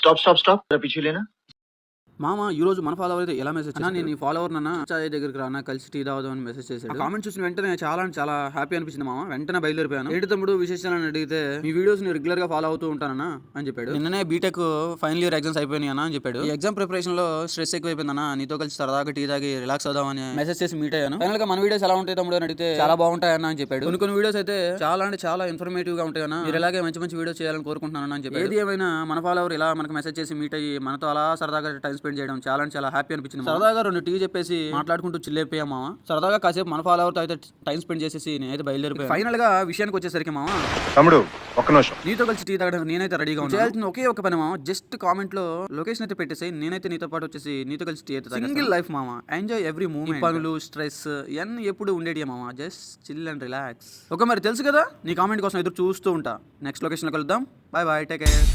Stop stop stop जरा पीछे लेना। మామ ఈ రోజు మన ఫాలోవర్ అయితే ఎలా మెసేజ్ చేశాడు? నేను ఈ ఫాలోవర్ నన్న చాయ్ దగ్గరికి రానా కలిసి టీ తాగుదాం అని మెసేజ్ చేశాడు. కామెంట్ చూసిన వెంటనే చాలా హ్యాపీ అనిపించింది మామ. వెంటనే బయలుదేరిపోయాను. ఏంటి తమ్ముడు విశేషాలని అడిగితే మీ వీడియోస్ ని రెగ్యులర్ గా ఫాలో అవుతూ ఉంటానన్నా అని చెప్పాడు. నిన్ననే బీటెక్ ఫైనల్ ఇయర్ ఎగ్జామ్స్ అయిపోయినాయి అన్న అని చెప్పాడు. ఈ ఎగ్జామ్ ప్రిపరేషన్ లో స్ట్రెస్ ఎక్కువైపోయిందన్న, నీతో కలిసి సరదాగా టీ తాగి రిలాక్స్ అవుదాం అని మెసేజ్ చేసి మీట్ అయ్యాను. ఫైనల్ గా మన వీడియోస్ ఎలా ఉంటాయి తమ్ముడు అని అడిగితే చాలా బాగుంటాయన్న అని చెప్పాడు. కొన్ని వీడియోస్ అయితే చాలా ఇన్ఫర్మేటివ్ గా ఉంటాయన్న, మీరు ఇలాగే మంచి వీడియోస్ చేయాలని కోరుకుంటున్నాను అని చెప్పాడు. ఏది ఏమైనా మన ఫాలోవర్ ఇలా మనకు మెసేజ్ చేసి మీట్ అయ్యి మనతో అలా సరదాగా టైం స్పెండ్ చేయడం చాలా హ్యాపీ అనిపించింది. సరదాగా 2 టీ చెప్పేసి మాట్లాడుకుంటూ చిల్లైపోయాం మామ. సరదాగా కాసేపు మన ఫాలోవర్ తో అయితే టైం స్పెండ్ చేసేసి నేనైతే బయలుదేరిపోయాను. ఫైనల్ గా విషయానికి వచ్చేసరికి మామ, తమ్ముడు ఒక్క నిమిషం, నీతో కలిసి టీ తాగడానికి నేనైతే రెడీగా ఉన్నాను. చేయాల్సిన ఒకే ఒక పని మామ, జస్ట్ కామెంట్ లో లొకేషన్ అయితే పెట్టేసి నేనైతే నీతో పాటు వచ్చేసి నీతో కలిసి టీ అయితే సింగిల్ లైఫ్ మామ, ఎంజాయ్ ఎవ్రీ మూమెంట్. పనులు స్ట్రెస్ ఇవన్నీ ఎప్పుడు ఉండేది మామ, just chill and relax. Okay మరి తెలుసు కదా, నీ కామెంట్ కోసం ఎదురు చూస్తూ ఉంటా. నెక్స్ట్ లొకేషన్ లో కలుద్దాం. Bye take care.